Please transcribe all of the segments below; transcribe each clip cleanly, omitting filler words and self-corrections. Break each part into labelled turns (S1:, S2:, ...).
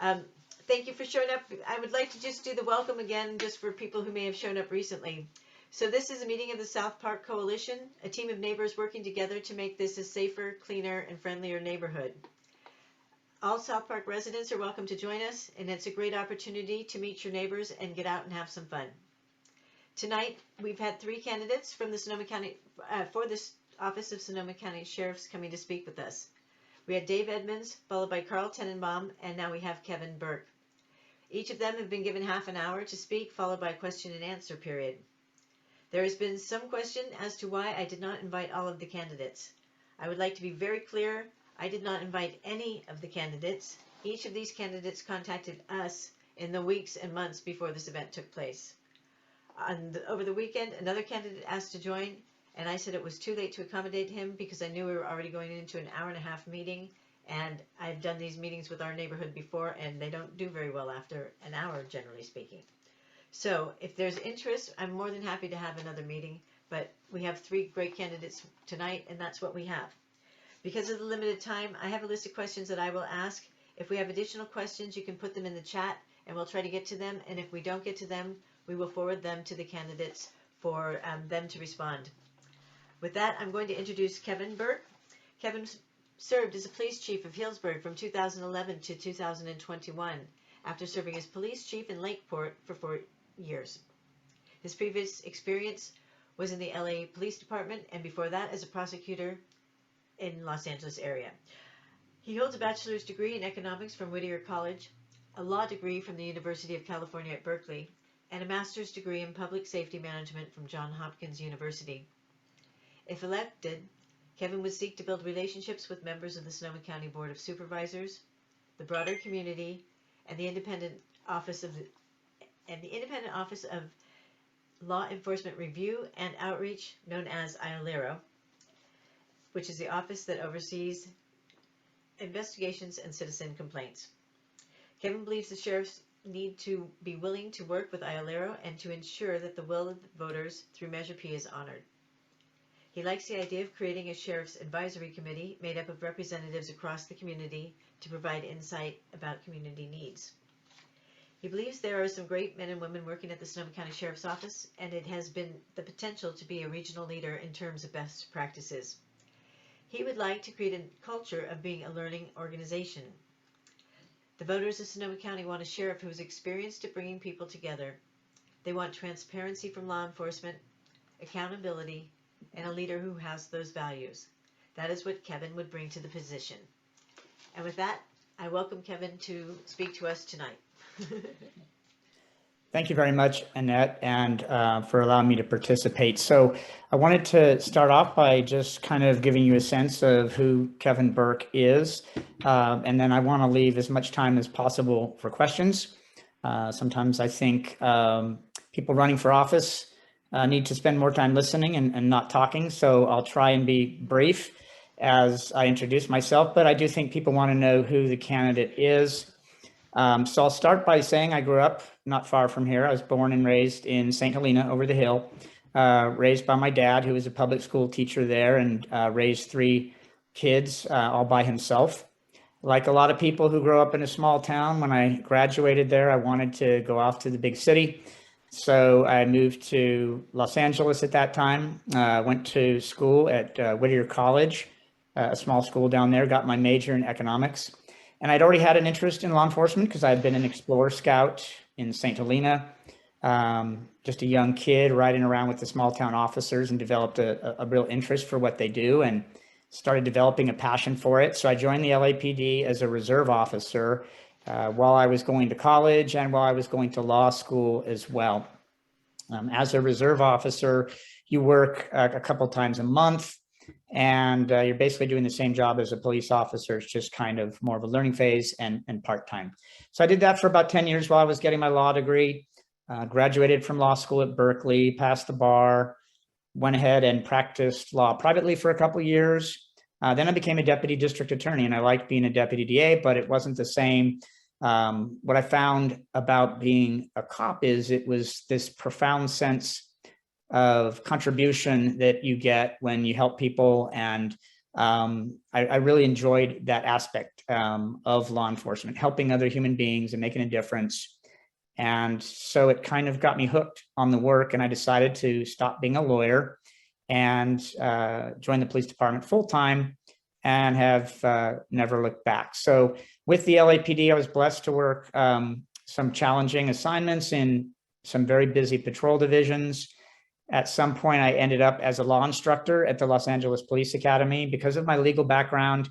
S1: Um, Thank you for showing up. I would like to just do the welcome again, just for people who may have shown up recently. So this is a meeting of the South Park Coalition, a team of neighbors working together to make this a safer, cleaner, and friendlier neighborhood. All South Park residents are welcome to join us, and it's a great opportunity to meet your neighbors and get out and have some fun. Tonight, we've had 3 candidates from the Sonoma County, for this office of Sonoma County Sheriffs coming to speak with us. We had Dave Edmonds, followed by Carl Tenenbaum, and now we have Kevin Burke. Each of them have been given half an hour to speak, followed by a question and answer period. There has been some question as to why I did not invite all of the candidates. I would like to be very clear, I did not invite any of the candidates. Each of these candidates contacted us in the weeks and months before this event took place. Over the weekend, another candidate asked to join, and I said it was too late to accommodate him because I knew we were already going into an hour-and-a-half meeting, and I've done these meetings with our neighborhood before, and they don't do very well after an hour, generally speaking. So if there's interest, I'm more than happy to have another meeting, but we have 3 great candidates tonight, and that's what we have. Because of the limited time, I have a list of questions that I will ask. If we have additional questions, you can put them in the chat, and we'll try to get to them, and if we don't get to them, we will forward them to the candidates for them to respond. With that, I'm going to introduce Kevin Burke. Kevin served as a police chief of Healdsburg from 2011 to 2021, after serving as police chief in Lakeport for 4 years. His previous experience was in the LA Police Department, and before that as a prosecutor in Los Angeles area. He holds a bachelor's degree in economics from Whittier College, a law degree from the University of California at Berkeley, and a master's degree in public safety management from Johns Hopkins University. If elected, Kevin would seek to build relationships with members of the Sonoma County Board of Supervisors, the broader community, and the Independent Office of Law Enforcement Review and Outreach, known as IOLERO, which is the office that oversees investigations and citizen complaints. Kevin believes the sheriffs need to be willing to work with IOLERO and to ensure that the will of the voters through Measure P is honored. He likes the idea of creating a sheriff's advisory committee made up of representatives across the community to provide insight about community needs. He believes there are some great men and women working at the Sonoma County Sheriff's Office, and it has been the potential to be a regional leader in terms of best practices. He would like to create a culture of being a learning organization. The voters of Sonoma County want a sheriff who is experienced at bringing people together. They want transparency from law enforcement, accountability, and a leader who has those values. That is what Kevin would bring to the position. And with that, I welcome Kevin to speak to us tonight.
S2: Thank you very much, Annette, and for allowing me to participate. So I wanted to start off by just kind of giving you a sense of who Kevin Burke is, and then I want to leave as much time as possible for questions. Sometimes I think people running for office need to spend more time listening and not talking, so I'll try and be brief as I introduce myself, but I do think people want to know who the candidate is. So I'll start by saying I grew up not far from here. I was born and raised in St. Helena over the hill, raised by my dad, who was a public school teacher there, and raised 3 kids all by himself. Like a lot of people who grow up in a small town, when I graduated there, I wanted to go off to the big city. So I moved to Los Angeles at that time, went to school at Whittier College, a small school down there, got my major in economics. And I'd already had an interest in law enforcement because I'd been an Explorer Scout in St. Helena, just a young kid riding around with the small town officers, and developed a real interest for what they do and started developing a passion for it. So I joined the LAPD as a reserve officer while I was going to college and while I was going to law school as well. As a reserve officer, you work a couple times a month, and you're basically doing the same job as a police officer. It's just kind of more of a learning phase and part-time. So I did that for about 10 years while I was getting my law degree, graduated from law school at Berkeley, passed the bar, went ahead and practiced law privately for a couple of years. Then I became a deputy district attorney, and I liked being a deputy DA, but it wasn't the same. What I found about being a cop is it was this profound sense of contribution that you get when you help people. And I really enjoyed that aspect. of law enforcement, helping other human beings and making a difference. And so it kind of got me hooked on the work, and I decided to stop being a lawyer and join the police department full time, and have never looked back. So with the LAPD, I was blessed to work some challenging assignments in some very busy patrol divisions. At some point, I ended up as a law instructor at the Los Angeles Police Academy. Because of my legal background,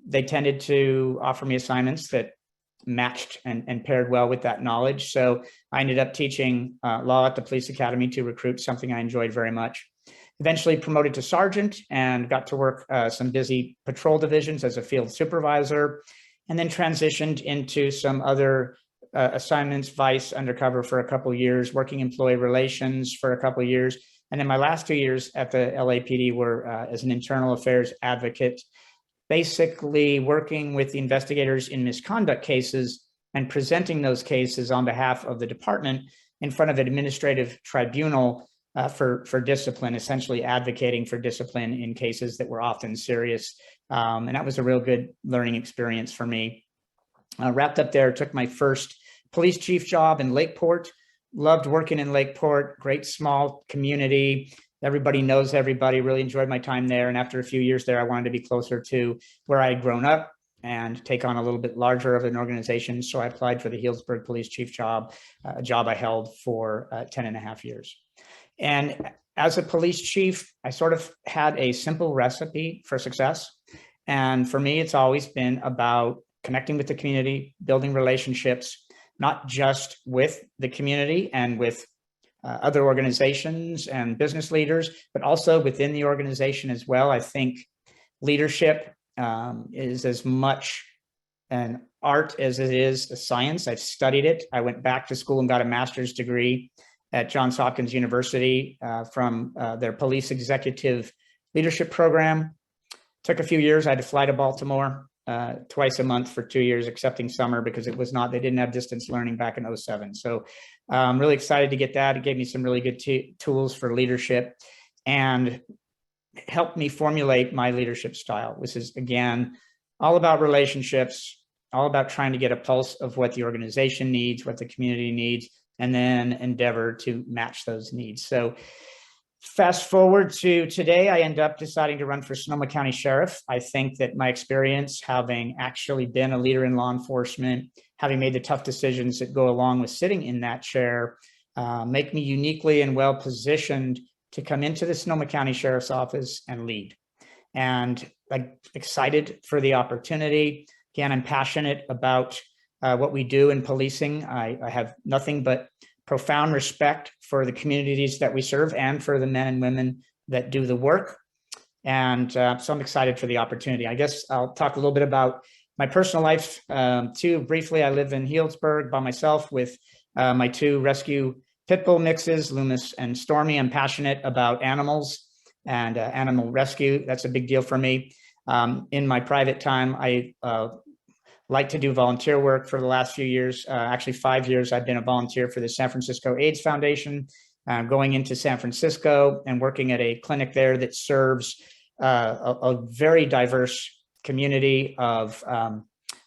S2: they tended to offer me assignments that matched and paired well with that knowledge. So I ended up teaching law at the police academy to recruit, something I enjoyed very much. Eventually promoted to sergeant and got to work some busy patrol divisions as a field supervisor, and then transitioned into some other assignments, vice, undercover for a couple of years, working employee relations for a couple of years. And then my last 2 years at the LAPD were as an internal affairs advocate, basically working with the investigators in misconduct cases and presenting those cases on behalf of the department in front of an administrative tribunal for discipline, essentially advocating for discipline in cases that were often serious. And that was a real good learning experience for me. Wrapped up there, took my first police chief job in Lakeport. Loved working in Lakeport, great small community. Everybody knows everybody, really enjoyed my time there. And after a few years there, I wanted to be closer to where I had grown up and take on a little bit larger of an organization. So I applied for the Healdsburg police chief job, a job I held for 10.5 years. And as a police chief, I sort of had a simple recipe for success. And for me, it's always been about connecting with the community, building relationships, not just with the community and with other organizations and business leaders, but also within the organization as well. I think leadership is as much an art as it is a science. I've studied it. I went back to school and got a master's degree at Johns Hopkins University from their police executive leadership program. Took a few years. I had to fly to Baltimore twice a month for 2 years, excepting summer, because they didn't have distance learning back in 2007. So I'm really excited to get that. It gave me some really good tools for leadership and helped me formulate my leadership style, which is, again, all about relationships, all about trying to get a pulse of what the organization needs, what the community needs, and then endeavor to match those needs. So fast forward to today, I end up deciding to run for Sonoma County Sheriff. I think that my experience, having actually been a leader in law enforcement, having made the tough decisions that go along with sitting in that chair, make me uniquely and well positioned to come into the Sonoma County Sheriff's Office and lead. And I'm excited for the opportunity. Again, I'm passionate about what we do in policing. I have nothing but profound respect for the communities that we serve and for the men and women that do the work. And so I'm excited for the opportunity. I guess I'll talk a little bit about my personal life too. Briefly, I live in Healdsburg by myself with my 2 rescue pit bull mixes, Loomis and Stormy. I'm passionate about animals and animal rescue. That's a big deal for me. In my private time, I like to do volunteer work. For the last few years, actually 5 years, I've been a volunteer for the San Francisco AIDS Foundation, going into San Francisco and working at a clinic there that serves a very diverse community of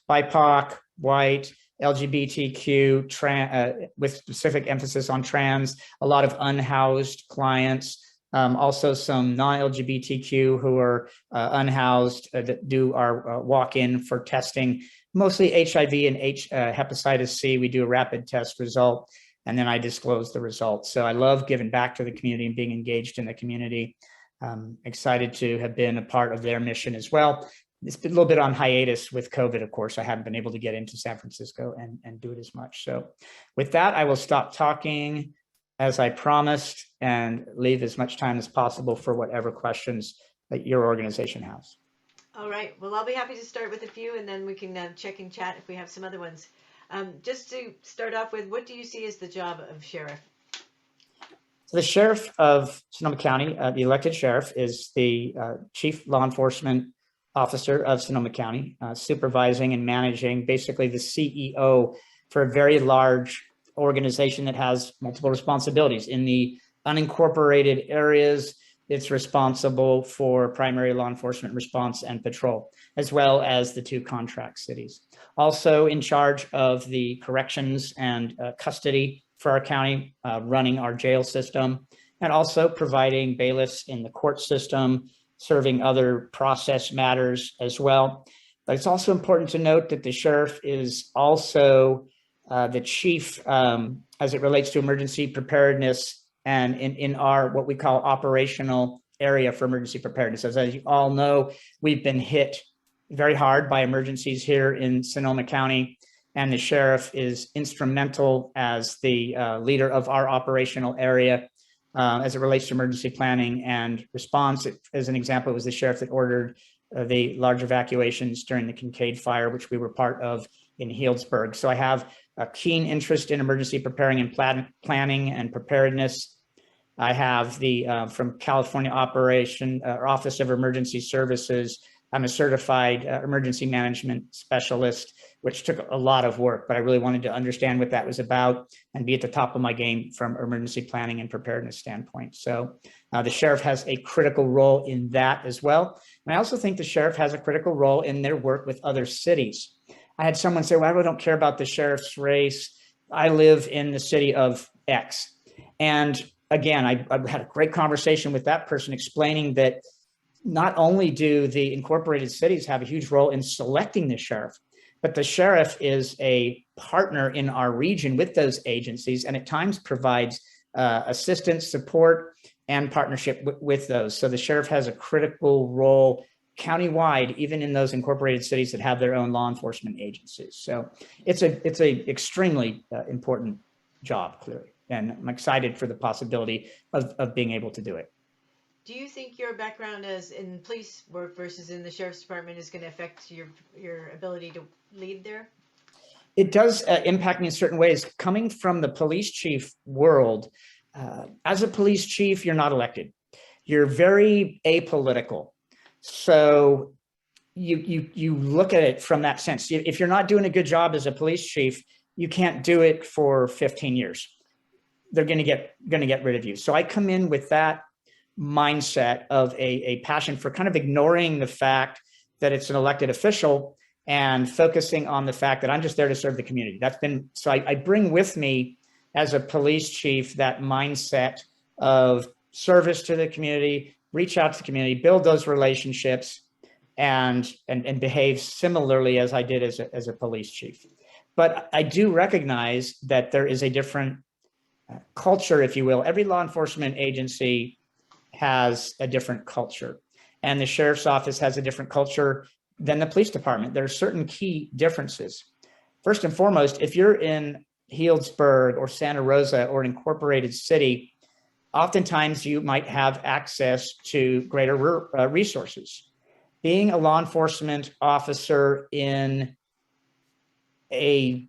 S2: BIPOC, white, LGBTQ, with specific emphasis on trans, a lot of unhoused clients, also some non-LGBTQ who are unhoused that do our walk-in for testing, mostly HIV and hepatitis C. We do a rapid test result, and then I disclose the results. So I love giving back to the community and being engaged in the community. Excited to have been a part of their mission as well. It's been a little bit on hiatus with COVID, of course. I haven't been able to get into San Francisco and do it as much. So with that, I will stop talking as I promised and leave as much time as possible for whatever questions that your organization has.
S1: All right. Well, I'll be happy to start with a few, and then we can check and chat if we have some other ones. Just to start off with, what do you see as the job of sheriff?
S2: So the sheriff of Sonoma County, the elected sheriff, is the chief law enforcement officer of Sonoma County, supervising and managing, basically the CEO for a very large organization that has multiple responsibilities in the unincorporated areas. it's responsible for primary law enforcement response and patrol, as well as the 2 contract cities. Also in charge of the corrections and custody for our county, running our jail system, and also providing bailiffs in the court system, serving other process matters as well. But it's also important to note that the sheriff is also the chief as it relates to emergency preparedness and in our what we call operational area for emergency preparedness. As you all know, we've been hit very hard by emergencies here in Sonoma County, and the sheriff is instrumental as the leader of our operational area as it relates to emergency planning and response. As an example, it was the sheriff that ordered the large evacuations during the Kincaid fire, which we were part of in Healdsburg. So I have a keen interest in emergency preparing and planning and preparedness. I have the from California Office of Emergency Services. I'm a certified emergency management specialist, which took a lot of work, but I really wanted to understand what that was about and be at the top of my game from emergency planning and preparedness standpoint. So the sheriff has a critical role in that as well. And I also think the sheriff has a critical role in their work with other cities. I had someone say, well, I really don't care about the sheriff's race. I live in the city of X. And again, I had a great conversation with that person explaining that not only do the incorporated cities have a huge role in selecting the sheriff, but the sheriff is a partner in our region with those agencies and at times provides assistance, support, and partnership with those. So the sheriff has a critical role countywide, even in those incorporated cities that have their own law enforcement agencies. So it's a extremely important job, clearly, and I'm excited for the possibility of being able to do it.
S1: Do you think your background as in police work versus in the sheriff's department is going to affect your ability to lead there?
S2: It does impact me in certain ways. Coming from the police chief world, as a police chief, you're not elected. You're very apolitical. So you look at it from that sense. If you're not doing a good job as a police chief, you can't do it for 15 years. They're going to get rid of you. So I come in with that mindset of a passion for kind of ignoring the fact that it's an elected official and focusing on the fact that I'm just there to serve the community. That's been, so I bring with me as a police chief that mindset of service to the community, reach out to the community, build those relationships, and behave similarly as I did as a police chief. But I do recognize that there is a different culture, if you will. Every law enforcement agency has a different culture, and the sheriff's office has a different culture than the police department. There are certain key differences. First and foremost, if you're in Healdsburg or Santa Rosa or an incorporated city, oftentimes you might have access to greater resources. Being a law enforcement officer in a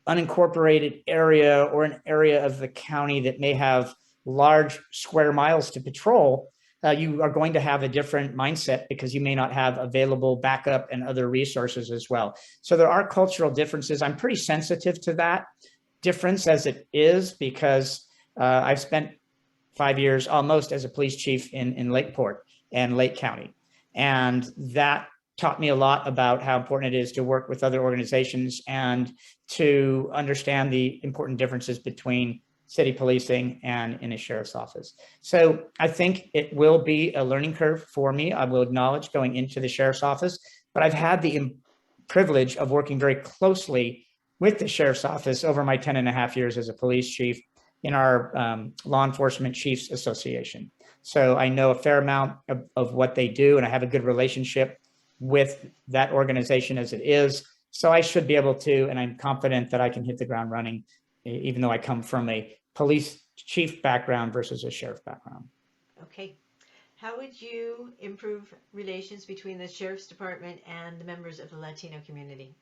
S2: unincorporated area or an area of the county that may have large square miles to patrol, you are going to have a different mindset because you may not have available backup and other resources as well. So there are cultural differences. I'm pretty sensitive to that difference as it is because I've spent 5 years almost as a police chief in Lakeport and Lake County. And that taught me a lot about how important it is to work with other organizations and to understand the important differences between city policing and in a sheriff's office. So I think it will be a learning curve for me. I will acknowledge going into the sheriff's office, but I've had the privilege of working very closely with the sheriff's office over my 10.5 years as a police chief in our Law Enforcement Chiefs Association. So I know a fair amount of what they do, and I have a good relationship with that organization as it is. So I should be able to, and I'm confident that I can hit the ground running, even though I come from a police chief background versus a sheriff background.
S1: Okay. How would you improve relations between the sheriff's department and the members of the Latino community?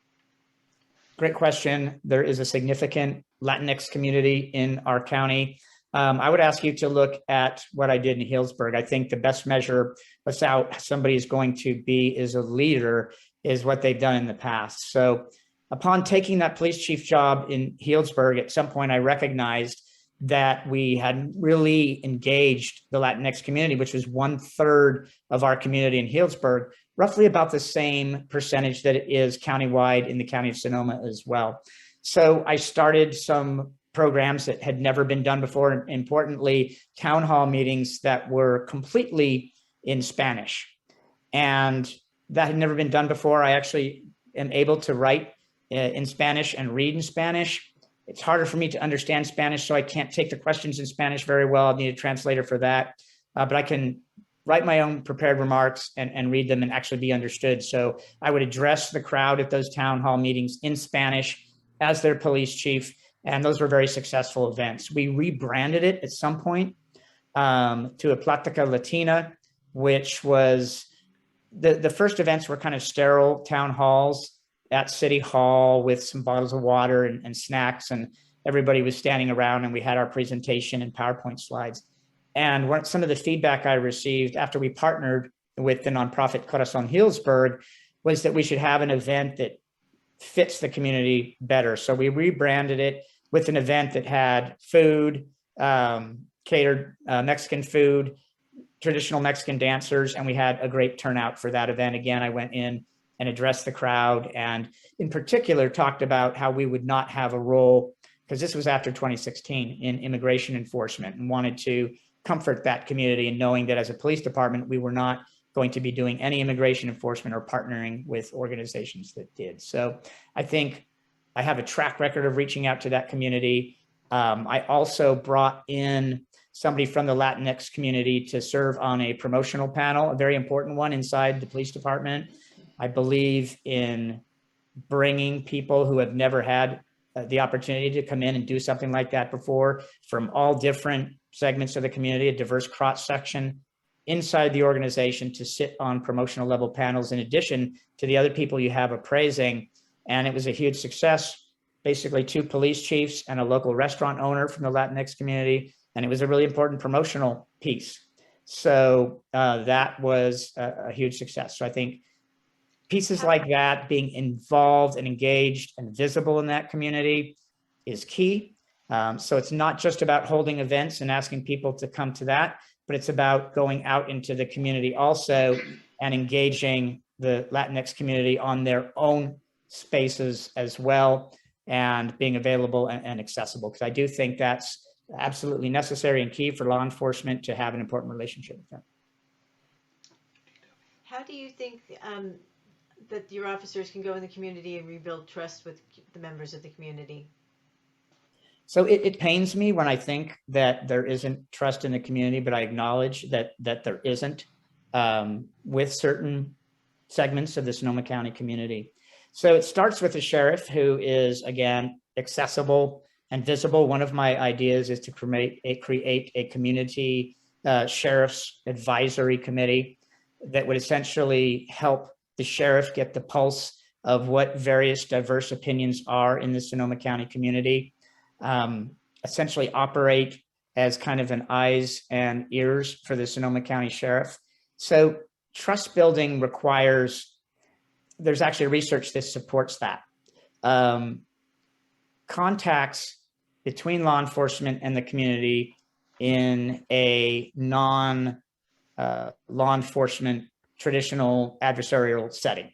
S2: Great question. There is a significant Latinx community in our county. I would ask you to look at what I did in Healdsburg. I think the best measure of how somebody is going to be as a leader is what they've done in the past. So upon taking that police chief job in Healdsburg, at some point I recognized that we had really engaged the Latinx community, which was 1/3 of our community in Healdsburg, roughly about the same percentage that it is countywide in the county of Sonoma as well. So I started some programs that had never been done before, and importantly, town hall meetings that were completely in Spanish. And that had never been done before. I actually am able to write in Spanish and read in Spanish. It's harder for me to understand Spanish, so I can't take the questions in Spanish very well. I need a translator for that. But I can write my own prepared remarks and read them and actually be understood. So I would address the crowd at those town hall meetings in Spanish as their police chief. And those were very successful events. We rebranded it at some point to a Plática Latina, which was the first events were kind of sterile town halls at City Hall with some bottles of water and snacks, and everybody was standing around, and we had our presentation and PowerPoint slides. And some of the feedback I received after we partnered with the nonprofit Corazon Healdsburg was that we should have an event that fits the community better. So we rebranded it with an event that had food, catered Mexican food, traditional Mexican dancers, and we had a great turnout for that event. Again, I went in and addressed the crowd, and in particular talked about how we would not have a role, because this was after 2016, in immigration enforcement, and wanted to comfort that community in knowing that as a police department, we were not going to be doing any immigration enforcement or partnering with organizations that did. So I think I have a track record of reaching out to that community. I also brought in somebody from the Latinx community to serve on a promotional panel, a very important one inside the police department. I believe in bringing people who have never had the opportunity to come in and do something like that before, from all different segments of the community, a diverse cross section inside the organization, to sit on promotional level panels in addition to the other people you have appraising. And it was a huge success. Basically 2 police chiefs and a local restaurant owner from the Latinx community. And it was a really important promotional piece. So that was a huge success. So I think pieces like that, being involved and engaged and visible in that community, is key. So it's not just about holding events and asking people to come to that, but it's about going out into the community also and engaging the Latinx community on their own spaces as well, and being available and accessible. Because I do think that's absolutely necessary and key for law enforcement to have an important relationship with them.
S1: How do you think that your officers can go in the community and rebuild trust with the members of the community?
S2: So it pains me when I think that there isn't trust in the community, but I acknowledge that there isn't with certain segments of the Sonoma County community. So it starts with the sheriff, who is, again, accessible and visible. One of my ideas is to create a community sheriff's advisory committee that would essentially help the sheriff get the pulse of what various diverse opinions are in the Sonoma County community, essentially operate as kind of an eyes and ears for the Sonoma County Sheriff. So trust building requires, there's actually research that supports that. Contacts between law enforcement and the community in a non-law enforcement traditional adversarial setting.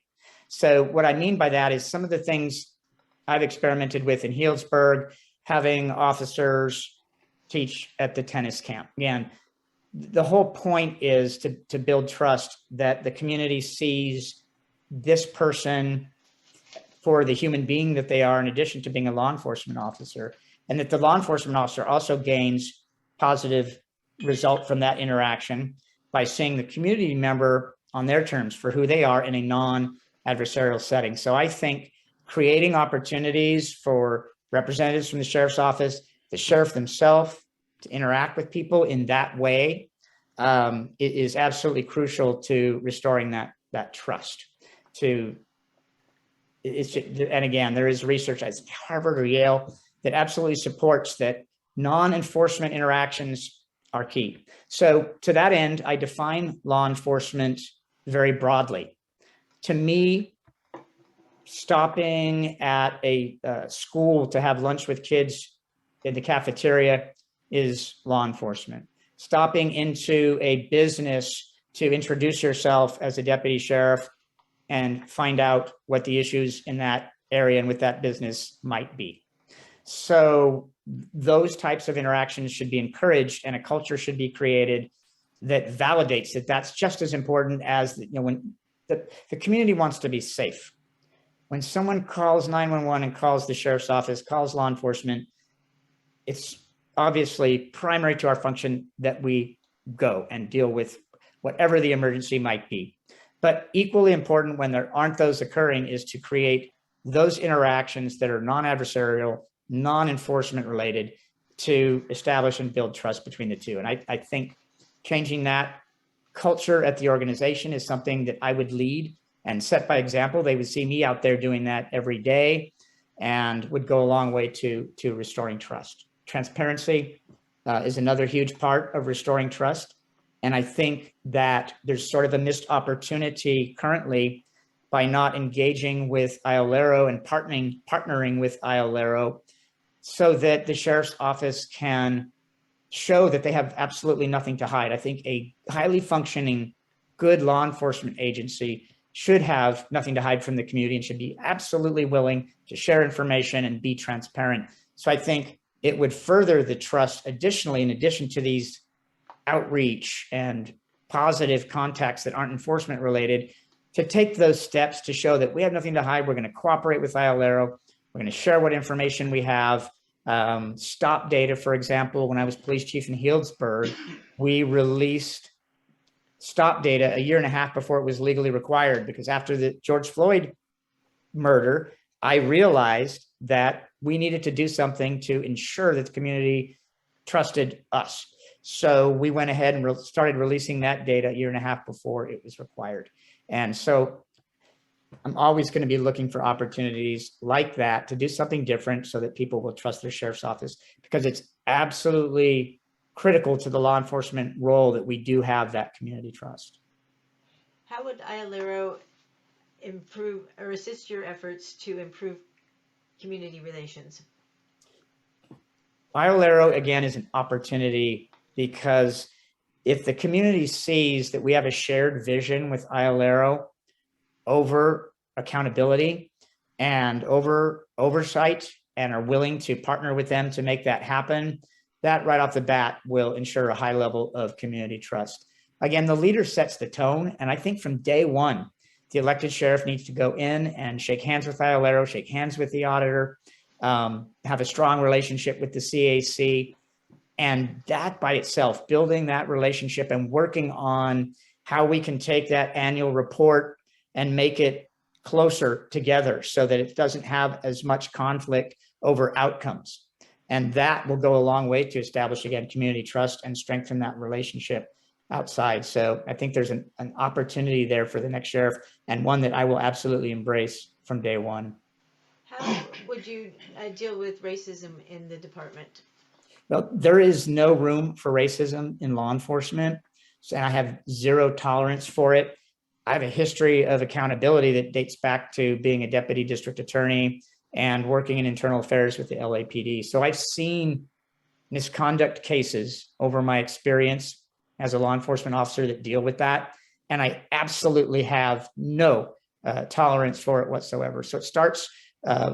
S2: So what I mean by that is some of the things I've experimented with in Healdsburg, having officers teach at the tennis camp. Again, the whole point is to build trust, that the community sees this person for the human being that they are, in addition to being a law enforcement officer, and that the law enforcement officer also gains positive result from that interaction by seeing the community member on their terms for who they are in a non-adversarial setting. So I think creating opportunities for representatives from the sheriff's office, the sheriff themselves, to interact with people in that way is absolutely crucial to restoring that trust. And again, there is research at Harvard or Yale that absolutely supports that non-enforcement interactions are key. So to that end, I define law enforcement very broadly. To me, stopping at a school to have lunch with kids in the cafeteria is law enforcement. Stopping into a business to introduce yourself as a deputy sheriff and find out what the issues in that area and with that business might be. So those types of interactions should be encouraged, and a culture should be created that validates that that's just as important as, when the community wants to be safe. When someone calls 911 and calls the sheriff's office, calls law enforcement, it's obviously primary to our function that we go and deal with whatever the emergency might be. But equally important when there aren't those occurring is to create those interactions that are non-adversarial, non-enforcement related, to establish and build trust between the two. And I think changing that culture at the organization is something that I would lead and set by example. They would see me out there doing that every day and would go a long way to restoring trust. Transparency is another huge part of restoring trust. And I think that there's sort of a missed opportunity currently by not engaging with IOLERO and partnering with IOLERO so that the sheriff's office can show that they have absolutely nothing to hide. I think a highly functioning, good law enforcement agency should have nothing to hide from the community and should be absolutely willing to share information and be transparent. So I think it would further the trust additionally, in addition to these outreach and positive contacts that aren't enforcement related, to take those steps to show that we have nothing to hide. We're going to cooperate with IOLERO. We're going to share what information we have. Stop data, for example, when I was police chief in Healdsburg, we released stop data a year and a half before it was legally required, because after the George Floyd murder, I realized that we needed to do something to ensure that the community trusted us. So we went ahead and started releasing that data a year and a half before it was required. And so I'm always going to be looking for opportunities like that to do something different so that people will trust their sheriff's office, because it's absolutely critical to the law enforcement role that we do have that community trust.
S1: How would IOLERO improve or assist your efforts to improve community relations?
S2: IOLERO, again, is an opportunity, because if the community sees that we have a shared vision with IOLERO over accountability and over oversight and are willing to partner with them to make that happen, that right off the bat will ensure a high level of community trust. Again, the leader sets the tone. And I think from day one, the elected sheriff needs to go in and shake hands with IOLERO, shake hands with the auditor, have a strong relationship with the CAC. And that by itself, building that relationship and working on how we can take that annual report and make it closer together so that it doesn't have as much conflict over outcomes. And that will go a long way to establish, again, community trust and strengthen that relationship outside. So I think there's an opportunity there for the next sheriff, and one that I will absolutely embrace from day one.
S1: How would you deal with racism in the department?
S2: Well, there is no room for racism in law enforcement, and I have zero tolerance for it. I have a history of accountability that dates back to being a deputy district attorney and working in internal affairs with the LAPD. So I've seen misconduct cases over my experience as a law enforcement officer that deal with that. And I absolutely have no tolerance for it whatsoever. So it starts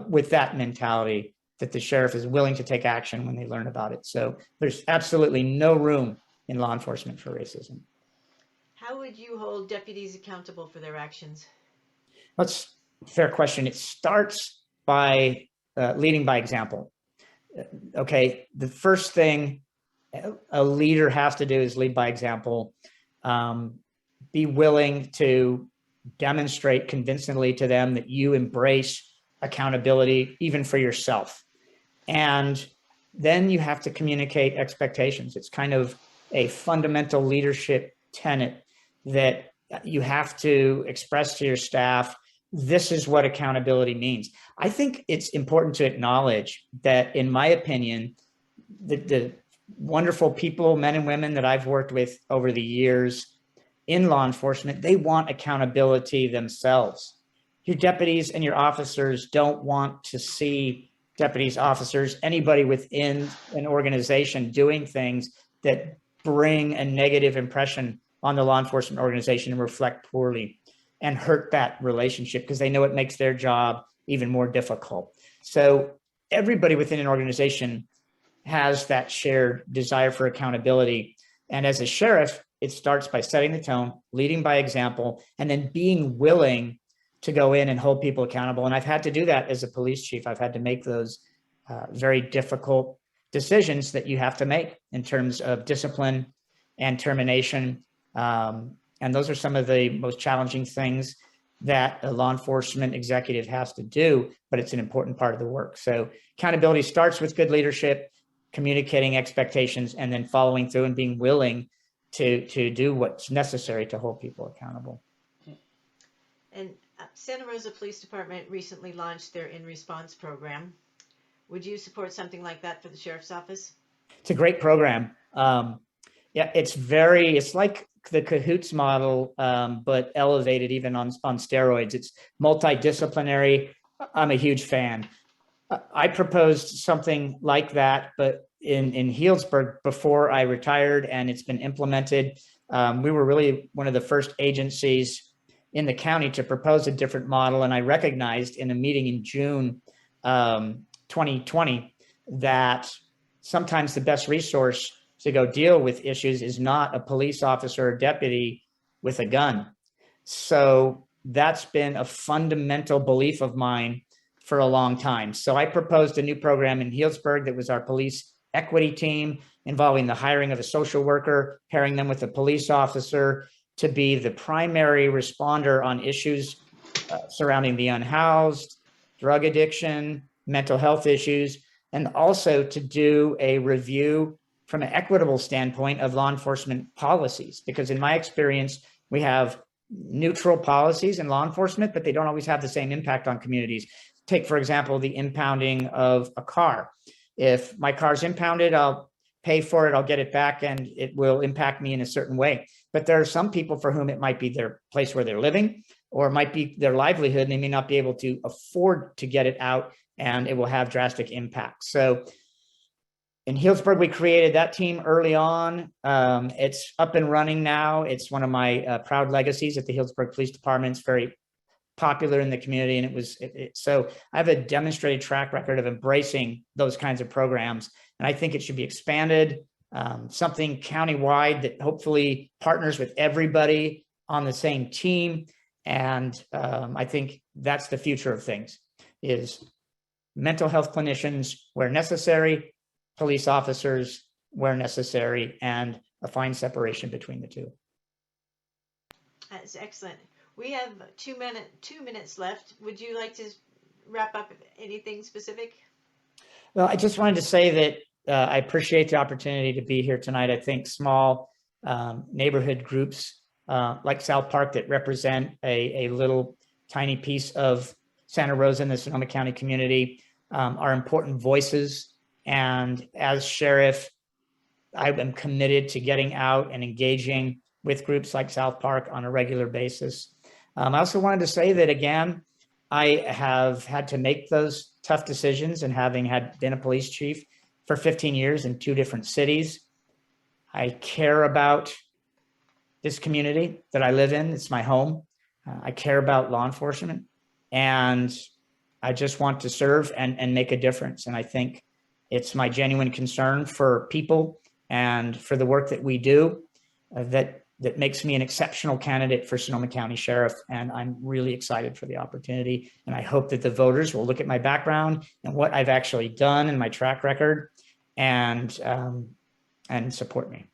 S2: with that mentality that the sheriff is willing to take action when they learn about it. So there's absolutely no room in law enforcement for racism.
S1: How would you hold deputies accountable for their actions?
S2: That's a fair question. It starts by leading by example. Okay, the first thing a leader has to do is lead by example. Be willing to demonstrate convincingly to them that you embrace accountability, even for yourself. And then you have to communicate expectations. It's kind of a fundamental leadership tenet that you have to express to your staff, this is what accountability means. I think it's important to acknowledge that, in my opinion, the wonderful people, men and women that I've worked with over the years in law enforcement, they want accountability themselves. Your deputies and your officers don't want to see deputies, officers, anybody within an organization doing things that bring a negative impression on the law enforcement organization and reflect poorly and hurt that relationship because they know it makes their job even more difficult. So everybody within an organization has that shared desire for accountability. And as a sheriff, it starts by setting the tone, leading by example, and then being willing to go in and hold people accountable. And I've had to do that as a police chief. I've had to make those very difficult decisions that you have to make in terms of discipline and termination. And those are some of the most challenging things that a law enforcement executive has to do, but it's an important part of the work. So accountability starts with good leadership, communicating expectations, and then following through and being willing to do what's necessary to hold people accountable.
S1: And Santa Rosa Police Department recently launched their In Response program. Would you support something like that for the sheriff's office?
S2: It's a great program. Yeah, it's like the Cahoots model, but elevated even on steroids. It's multidisciplinary. I'm a huge fan. I proposed something like that, but in Healdsburg before I retired, and it's been implemented. We were really one of the first agencies in the county to propose a different model. And I recognized in a meeting in June 2020 that sometimes the best resource to go deal with issues is not a police officer or deputy with a gun. So that's been a fundamental belief of mine for a long time. So I proposed a new program in Healdsburg that was our police equity team, involving the hiring of a social worker, pairing them with a police officer to be the primary responder on issues surrounding the unhoused, drug addiction, mental health issues, and also to do a review from an equitable standpoint of law enforcement policies. Because in my experience, we have neutral policies in law enforcement, but they don't always have the same impact on communities. Take, for example, the impounding of a car. If my car's impounded, I'll pay for it, I'll get it back, and it will impact me in a certain way. But there are some people for whom it might be their place where they're living, or it might be their livelihood, and they may not be able to afford to get it out, and it will have drastic impacts. So in Healdsburg, we created that team early on. It's up and running now. It's one of my proud legacies at the Healdsburg Police Department. It's very popular in the community, and so I have a demonstrated track record of embracing those kinds of programs, and I think it should be expanded, something countywide that hopefully partners with everybody on the same team. And I think that's the future of things, is mental health clinicians where necessary, police officers where necessary, and a fine separation between the two.
S1: That's excellent. We have 2 minutes left. Would you like to wrap up anything specific?
S2: Well, I just wanted to say that I appreciate the opportunity to be here tonight. I think small neighborhood groups like South Park that represent a little tiny piece of Santa Rosa and the Sonoma County community are important voices. And as sheriff, I am committed to getting out and engaging with groups like South Park on a regular basis. I also wanted to say that, again, I have had to make those tough decisions, and having been a police chief for 15 years in 2 different cities, I care about this community that I live in. It's my home. I care about law enforcement, and I just want to serve and make a difference. And I think it's my genuine concern for people and for the work that we do that makes me an exceptional candidate for Sonoma County Sheriff. And I'm really excited for the opportunity. And I hope that the voters will look at my background and what I've actually done and my track record and support me.